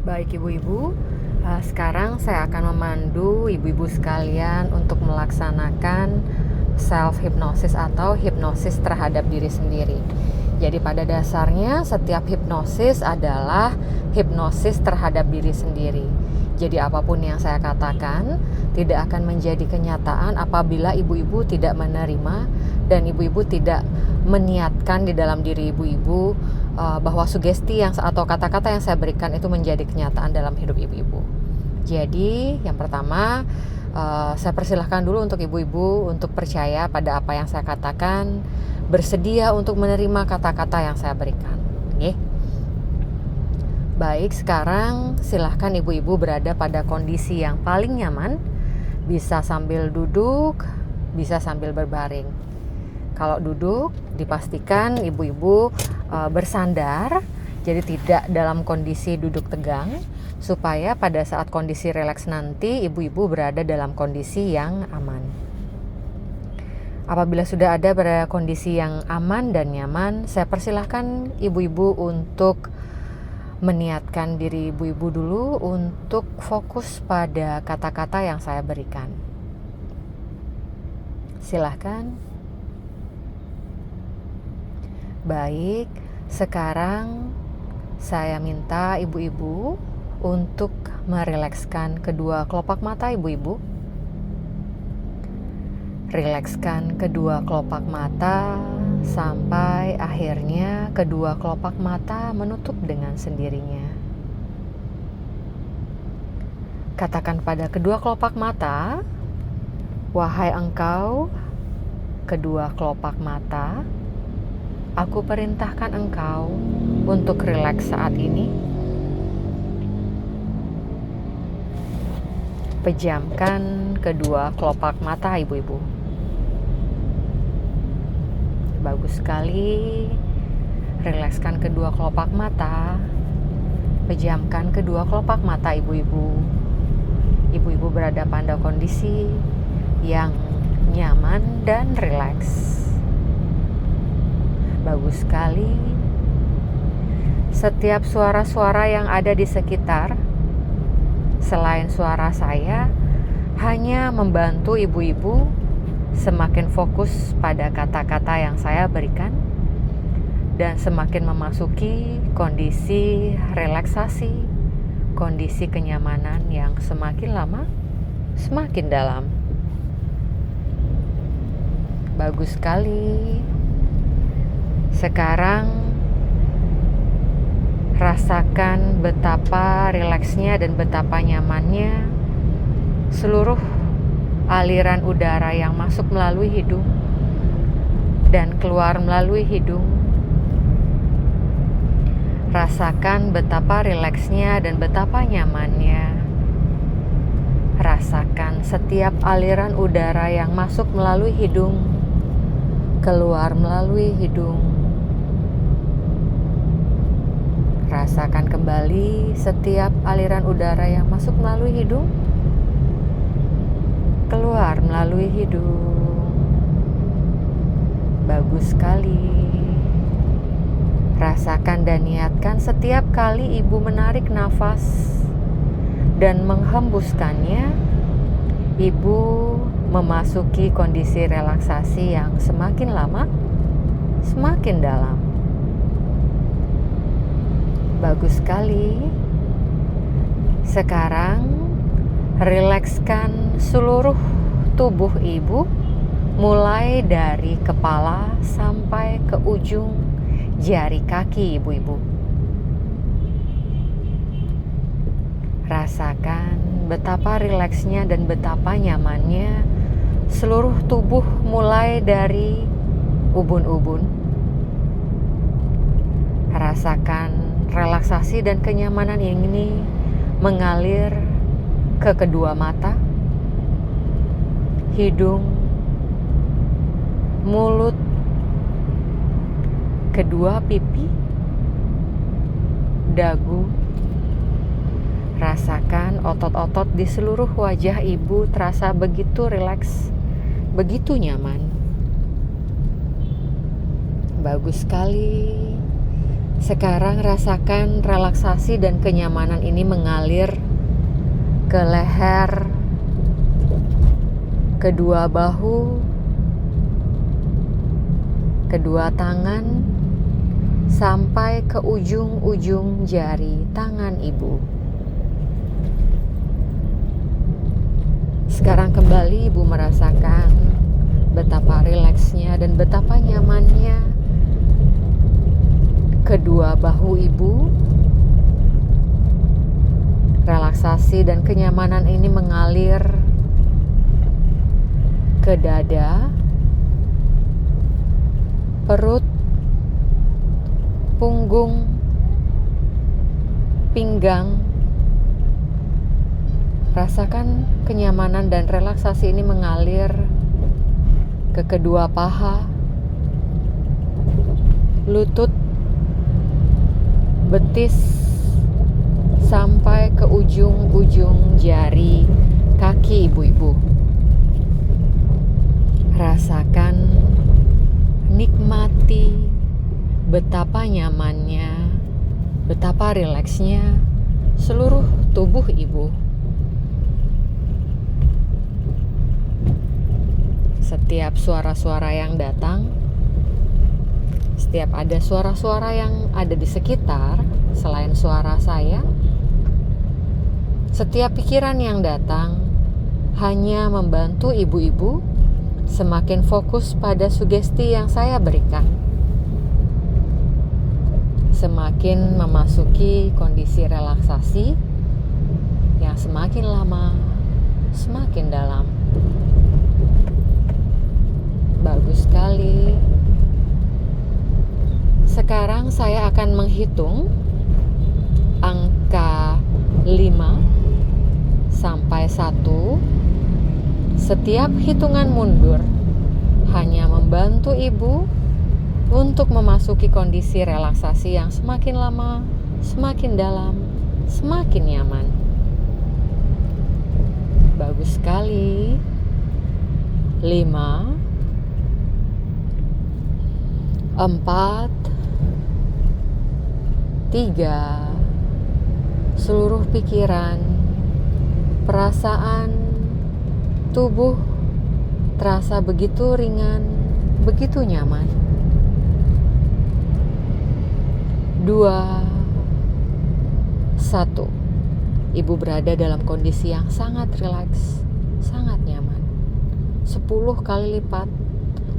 Baik ibu-ibu, sekarang saya akan memandu ibu-ibu sekalian untuk melaksanakan self-hypnosis atau hipnosis terhadap diri sendiri. Jadi pada dasarnya setiap hipnosis adalah hipnosis terhadap diri sendiri. Jadi apapun yang saya katakan tidak akan menjadi kenyataan apabila ibu-ibu tidak menerima dan ibu-ibu tidak meniatkan di dalam diri ibu-ibu bahwa sugesti atau kata-kata yang saya berikan itu menjadi kenyataan dalam hidup ibu-ibu. Jadi yang pertama, saya persilahkan dulu untuk ibu-ibu untuk percaya pada apa yang saya katakan, bersedia untuk menerima kata-kata yang saya berikan. Okay? Baik, sekarang silahkan ibu-ibu berada pada kondisi yang paling nyaman, bisa sambil duduk, bisa sambil berbaring. Kalau duduk, dipastikan ibu-ibu bersandar, jadi tidak dalam kondisi duduk tegang, supaya pada saat kondisi rileks nanti ibu-ibu berada dalam kondisi yang aman. Apabila sudah ada pada kondisi yang aman dan nyaman, saya persilahkan ibu-ibu untuk meniatkan diri ibu-ibu dulu untuk fokus pada kata-kata yang saya berikan. Silahkan. Baik, sekarang saya minta ibu-ibu untuk merilekskan kedua kelopak mata ibu-ibu. Rilekskan kedua kelopak mata sampai akhirnya kedua kelopak mata menutup dengan sendirinya. Katakan pada kedua kelopak mata, "Wahai engkau, kedua kelopak mata, aku perintahkan engkau untuk rileks saat ini." Pejamkan kedua kelopak mata ibu-ibu. Bagus sekali. Rilekskan kedua kelopak mata. Pejamkan kedua kelopak mata ibu-ibu. Ibu-ibu berada pada kondisi yang nyaman dan rileks. Bagus sekali. Setiap suara-suara yang ada di sekitar, selain suara saya, hanya membantu ibu-ibu semakin fokus pada kata-kata yang saya berikan dan semakin memasuki kondisi relaksasi, kondisi kenyamanan yang semakin lama semakin dalam. Bagus sekali. Sekarang rasakan betapa rileksnya dan betapa nyamannya seluruh aliran udara yang masuk melalui hidung dan keluar melalui hidung. Rasakan betapa rileksnya dan betapa nyamannya. Rasakan setiap aliran udara yang masuk melalui hidung, keluar melalui hidung. Rasakan kembali setiap aliran udara yang masuk melalui hidung, keluar melalui hidung. Bagus sekali. Rasakan dan niatkan setiap kali ibu menarik nafas dan menghembuskannya, ibu memasuki kondisi relaksasi yang semakin lama semakin dalam. Bagus sekali. Sekarang rilekskan seluruh tubuh ibu, mulai dari kepala sampai ke ujung jari kaki ibu-ibu. Rasakan betapa rileksnya dan betapa nyamannya seluruh tubuh, mulai dari ubun-ubun. Rasakan relaksasi dan kenyamanan ini mengalir ke kedua mata, hidung, mulut, kedua pipi, dagu. Rasakan otot-otot di seluruh wajah ibu terasa begitu rileks, begitu nyaman. Bagus sekali. Sekarang rasakan relaksasi dan kenyamanan ini mengalir ke leher, kedua bahu, kedua tangan, sampai ke ujung-ujung jari tangan ibu. Sekarang kembali ibu merasakan betapa rileksnya dan betapa nyamannya kedua bahu ibu. Relaksasi dan kenyamanan ini mengalir ke dada, perut, punggung, pinggang. Rasakan kenyamanan dan relaksasi ini mengalir ke kedua paha, lutut, betis, sampai ke ujung-ujung jari kaki ibu-ibu. Rasakan, nikmati betapa nyamannya, betapa rileksnya seluruh tubuh ibu. Setiap suara-suara yang datang, setiap ada suara-suara yang ada di sekitar selain suara saya, setiap pikiran yang datang hanya membantu ibu-ibu semakin fokus pada sugesti yang saya berikan, semakin memasuki kondisi relaksasi yang semakin lama semakin dalam. Bagus sekali. Sekarang saya akan menghitung angka 5 sampai 1. Setiap hitungan mundur hanya membantu ibu untuk memasuki kondisi relaksasi yang semakin lama, semakin dalam, semakin nyaman. Bagus sekali. 5, 4, 3, seluruh pikiran, perasaan, tubuh terasa begitu ringan, begitu nyaman. 2, 1. Ibu berada dalam kondisi yang sangat rileks, sangat nyaman. 10 kali lipat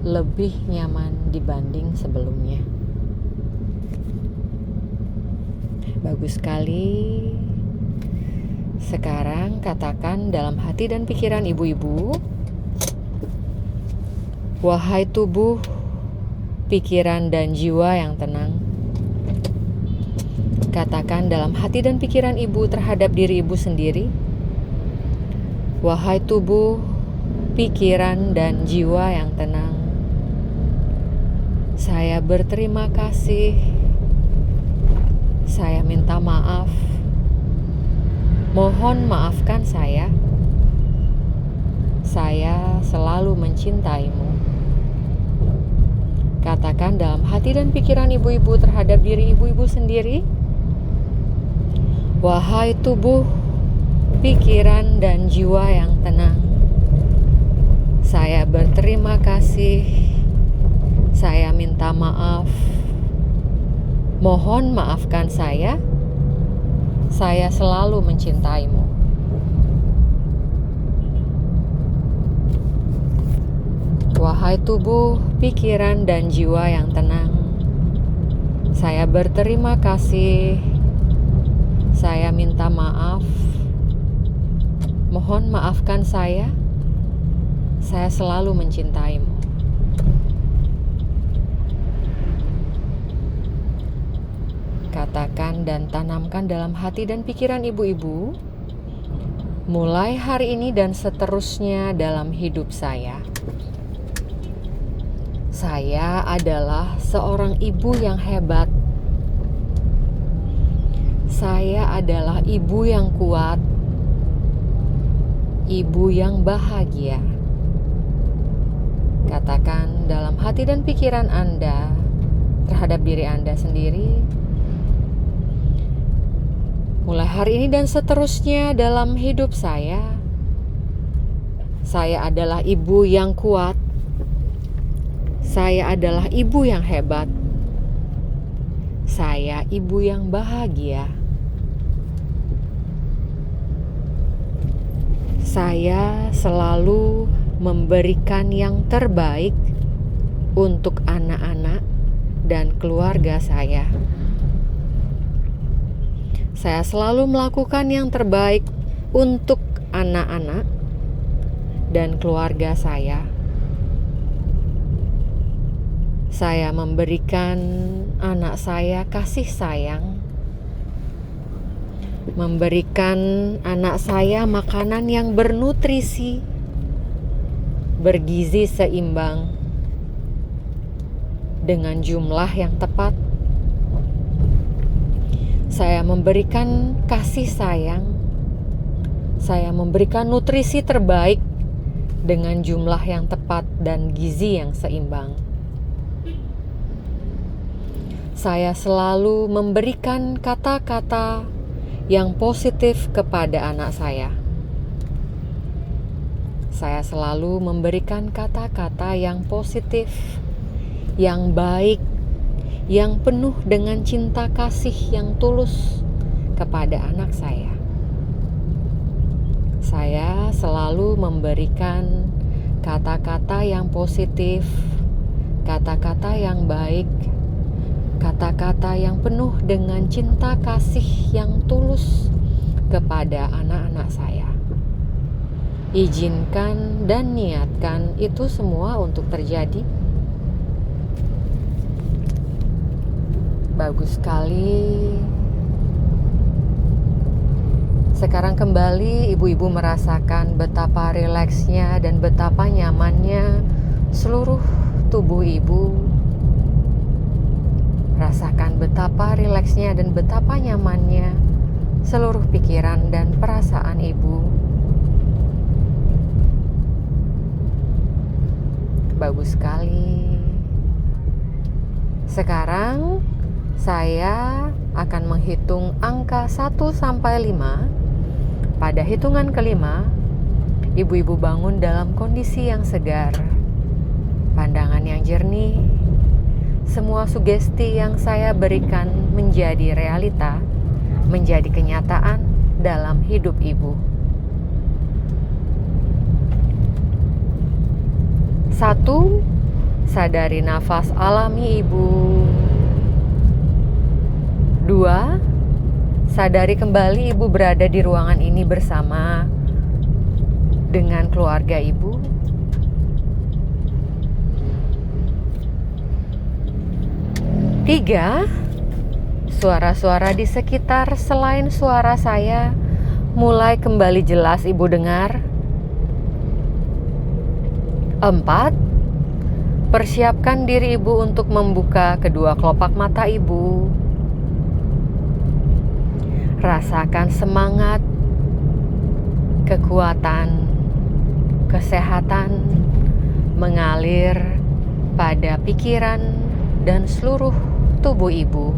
lebih nyaman dibanding sebelumnya. Bagus sekali. Sekarang katakan dalam hati dan pikiran ibu-ibu, wahai tubuh, pikiran dan jiwa yang tenang. Katakan dalam hati dan pikiran ibu terhadap diri ibu sendiri, wahai tubuh, pikiran dan jiwa yang tenang. Saya berterima kasih. Saya minta maaf. Mohon maafkan saya. Saya selalu mencintaimu. Katakan dalam hati dan pikiran ibu-ibu terhadap diri ibu-ibu sendiri, wahai tubuh, pikiran dan jiwa yang tenang. Saya berterima kasih. Saya minta maaf. Mohon maafkan saya. Saya selalu mencintaimu. Wahai tubuh, pikiran dan jiwa yang tenang. Saya berterima kasih. Saya minta maaf. Mohon maafkan saya. Saya selalu mencintaimu. Katakan dan tanamkan dalam hati dan pikiran ibu-ibu, mulai hari ini dan seterusnya dalam hidup saya adalah seorang ibu yang hebat. Saya adalah ibu yang kuat, ibu yang bahagia. Katakan dalam hati dan pikiran Anda terhadap diri Anda sendiri, Mulai hari ini dan seterusnya dalam hidup saya adalah ibu yang kuat. Saya adalah ibu yang hebat. Saya ibu yang bahagia. Saya selalu memberikan yang terbaik untuk anak-anak dan keluarga saya. Saya selalu melakukan yang terbaik untuk anak-anak dan keluarga saya. Saya memberikan anak saya kasih sayang, memberikan anak saya makanan yang bernutrisi, bergizi seimbang, dengan jumlah yang tepat. Saya memberikan kasih sayang, saya memberikan nutrisi terbaik dengan jumlah yang tepat dan gizi yang seimbang. Saya selalu memberikan kata-kata yang positif kepada anak saya. Saya selalu memberikan kata-kata yang positif, yang baik, yang penuh dengan cinta kasih yang tulus kepada anak saya. Saya selalu memberikan kata-kata yang positif, kata-kata yang baik, kata-kata yang penuh dengan cinta kasih yang tulus kepada anak-anak saya. Izinkan dan niatkan itu semua untuk terjadi. Bagus sekali. Sekarang kembali ibu-ibu merasakan betapa rileksnya dan betapa nyamannya seluruh tubuh ibu. Rasakan betapa rileksnya dan betapa nyamannya seluruh pikiran dan perasaan ibu. Bagus sekali. Sekarang saya akan menghitung angka 1 sampai 5. Pada hitungan kelima, ibu-ibu bangun dalam kondisi yang segar, pandangan yang jernih. Semua sugesti yang saya berikan menjadi realita, menjadi kenyataan dalam hidup ibu. 1. Sadari nafas alami ibu. 2. Sadari kembali ibu berada di ruangan ini bersama dengan keluarga ibu. 3. Suara-suara di sekitar selain suara saya mulai kembali jelas ibu dengar. 4. Persiapkan diri ibu untuk membuka kedua kelopak mata ibu. Rasakan semangat, kekuatan, kesehatan mengalir pada pikiran dan seluruh tubuh ibu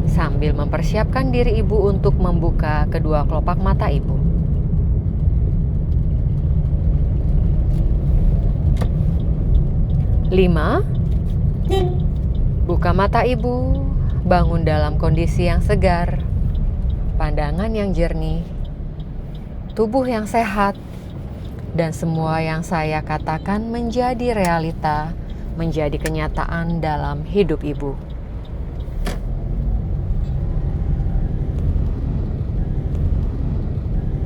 sambil mempersiapkan diri ibu untuk membuka kedua kelopak mata ibu. 5. Buka mata ibu, bangun dalam kondisi yang segar, pandangan yang jernih, tubuh yang sehat, dan semua yang saya katakan menjadi realita, menjadi kenyataan dalam hidup ibu.